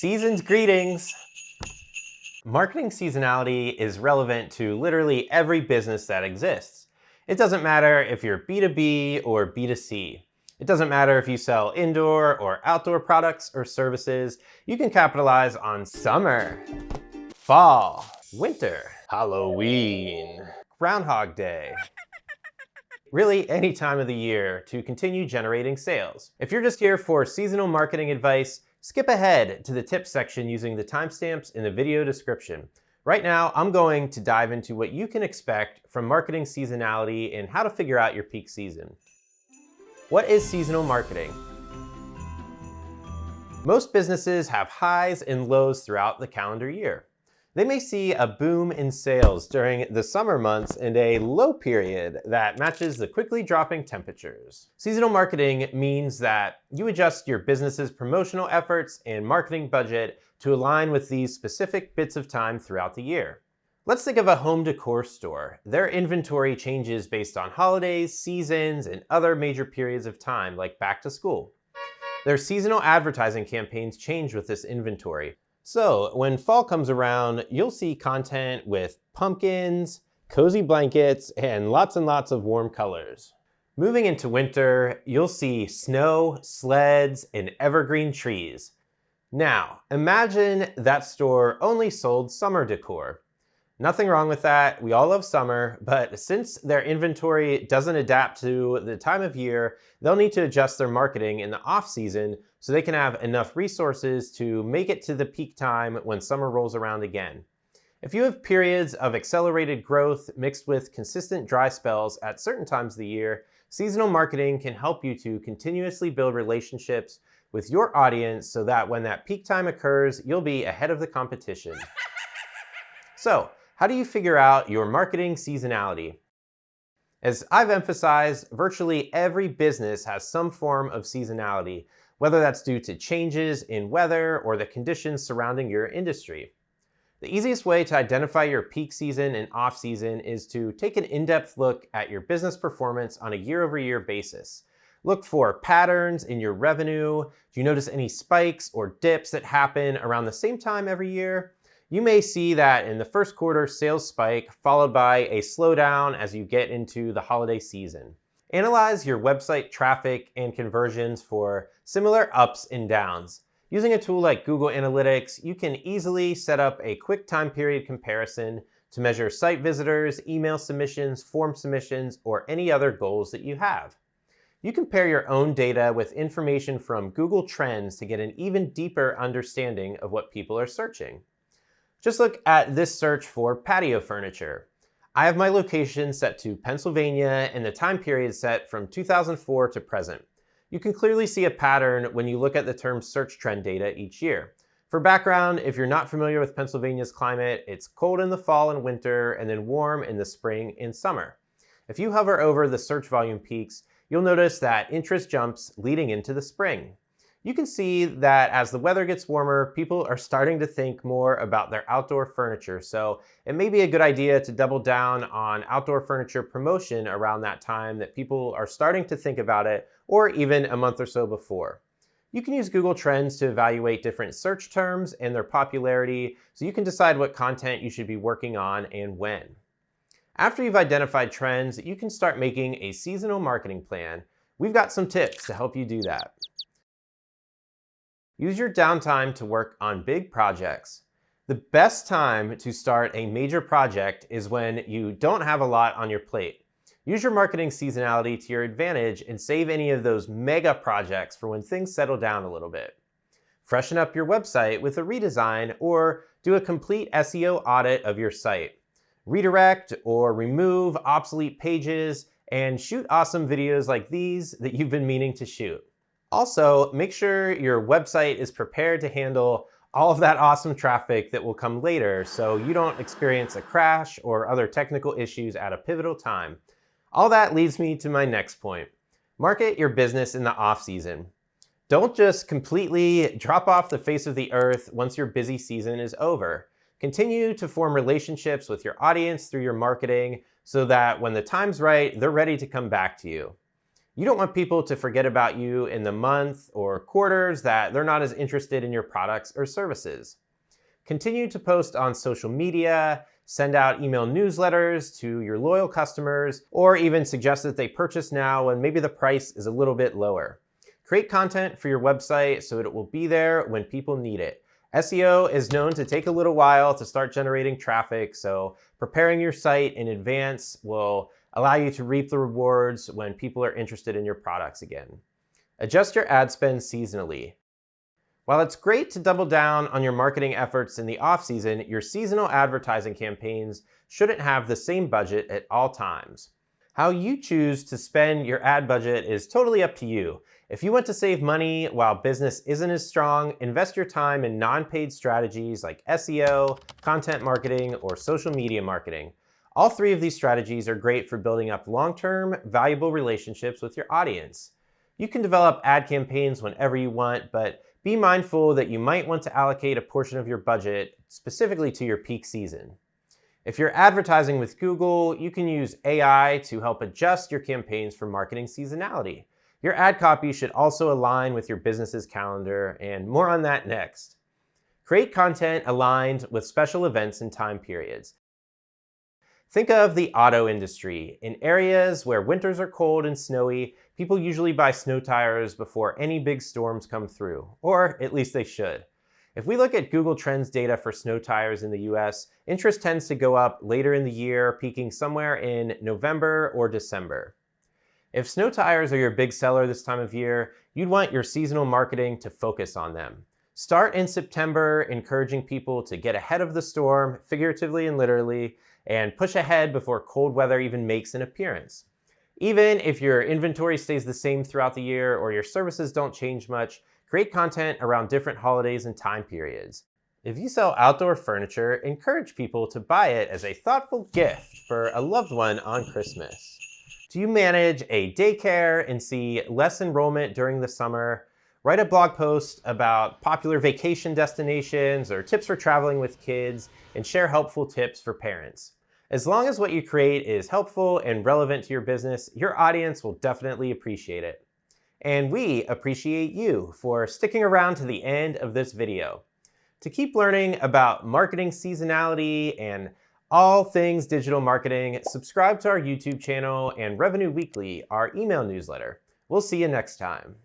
Season's greetings. Marketing seasonality is relevant to literally every business that exists. It doesn't matter if you're B2B or B2C. It doesn't matter if you sell indoor or outdoor products or services. You can capitalize on summer, fall, winter, Halloween, Groundhog Day. Really any time of the year to continue generating sales. If you're just here for seasonal marketing advice, skip ahead to the tips section using the timestamps in the video description. Right now, I'm going to dive into what you can expect from marketing seasonality and how to figure out your peak season. What is seasonal marketing? Most businesses have highs and lows throughout the calendar year. They may see a boom in sales during the summer months and a low period that matches the quickly dropping temperatures. Seasonal marketing means that you adjust your business's promotional efforts and marketing budget to align with these specific bits of time throughout the year. Let's think of a home decor store. Their inventory changes based on holidays, seasons, and other major periods of time like back to school. Their seasonal advertising campaigns change with this inventory. So when fall comes around, you'll see content with pumpkins, cozy blankets, and lots of warm colors. Moving into winter, you'll see snow, sleds, and evergreen trees. Now, imagine that store only sold summer decor. Nothing wrong with that, we all love summer, but since their inventory doesn't adapt to the time of year, they'll need to adjust their marketing in the off-season so they can have enough resources to make it to the peak time when summer rolls around again. If you have periods of accelerated growth mixed with consistent dry spells at certain times of the year, seasonal marketing can help you to continuously build relationships with your audience so that when that peak time occurs, you'll be ahead of the competition. So, how do you figure out your marketing seasonality? As I've emphasized, virtually every business has some form of seasonality, whether that's due to changes in weather or the conditions surrounding your industry. The easiest way to identify your peak season and off season is to take an in-depth look at your business performance on a year-over-year basis. Look for patterns in your revenue. Do you notice any spikes or dips that happen around the same time every year? You may see that in the first quarter sales spike followed by a slowdown as you get into the holiday season. Analyze your website traffic and conversions for similar ups and downs. Using a tool like Google Analytics, you can easily set up a quick time period comparison to measure site visitors, email submissions, form submissions, or any other goals that you have. You compare your own data with information from Google Trends to get an even deeper understanding of what people are searching. Just look at this search for patio furniture. I have my location set to Pennsylvania and the time period set from 2004 to present. You can clearly see a pattern when you look at the term search trend data each year. For background, if you're not familiar with Pennsylvania's climate, it's cold in the fall and winter and then warm in the spring and summer. If you hover over the search volume peaks, you'll notice that interest jumps leading into the spring. You can see that as the weather gets warmer, people are starting to think more about their outdoor furniture, so it may be a good idea to double down on outdoor furniture promotion around that time that people are starting to think about it, or even a month or so before. You can use Google Trends to evaluate different search terms and their popularity, so you can decide what content you should be working on and when. After you've identified trends, you can start making a seasonal marketing plan. We've got some tips to help you do that. Use your downtime to work on big projects. The best time to start a major project is when you don't have a lot on your plate. Use your marketing seasonality to your advantage and save any of those mega projects for when things settle down a little bit. Freshen up your website with a redesign or do a complete SEO audit of your site. Redirect or remove obsolete pages and shoot awesome videos like these that you've been meaning to shoot. Also, make sure your website is prepared to handle all of that awesome traffic that will come later so you don't experience a crash or other technical issues at a pivotal time. All that leads me to my next point. Market your business in the off-season. Don't just completely drop off the face of the earth once your busy season is over. Continue to form relationships with your audience through your marketing so that when the time's right, they're ready to come back to you. You don't want people to forget about you in the month or quarters that they're not as interested in your products or services. Continue to post on social media, send out email newsletters to your loyal customers, or even suggest that they purchase now when maybe the price is a little bit lower. Create content for your website so it will be there when people need it. SEO is known to take a little while to start generating traffic, so preparing your site in advance will allow you to reap the rewards when people are interested in your products again. Adjust your ad spend seasonally. While it's great to double down on your marketing efforts in the off-season, your seasonal advertising campaigns shouldn't have the same budget at all times. How you choose to spend your ad budget is totally up to you. If you want to save money while business isn't as strong, invest your time in non-paid strategies like SEO, content marketing, or social media marketing. All three of these strategies are great for building up long-term, valuable relationships with your audience. You can develop ad campaigns whenever you want, but be mindful that you might want to allocate a portion of your budget specifically to your peak season. If you're advertising with Google, you can use AI to help adjust your campaigns for marketing seasonality. Your ad copy should also align with your business's calendar, and more on that next. Create content aligned with special events and time periods. Think of the auto industry. In areas where winters are cold and snowy, people usually buy snow tires before any big storms come through, or at least they should. If we look at Google Trends data for snow tires in the US, interest tends to go up later in the year, peaking somewhere in November or December. If snow tires are your big seller this time of year, you'd want your seasonal marketing to focus on them. Start in September, encouraging people to get ahead of the storm, figuratively and literally, and push ahead before cold weather even makes an appearance. Even if your inventory stays the same throughout the year or your services don't change much, create content around different holidays and time periods. If you sell outdoor furniture, encourage people to buy it as a thoughtful gift for a loved one on Christmas. Do you manage a daycare and see less enrollment during the summer? Write a blog post about popular vacation destinations or tips for traveling with kids, and share helpful tips for parents. As long as what you create is helpful and relevant to your business, your audience will definitely appreciate it. And we appreciate you for sticking around to the end of this video. To keep learning about marketing seasonality and all things digital marketing, subscribe to our YouTube channel and Revenue Weekly, our email newsletter. We'll see you next time.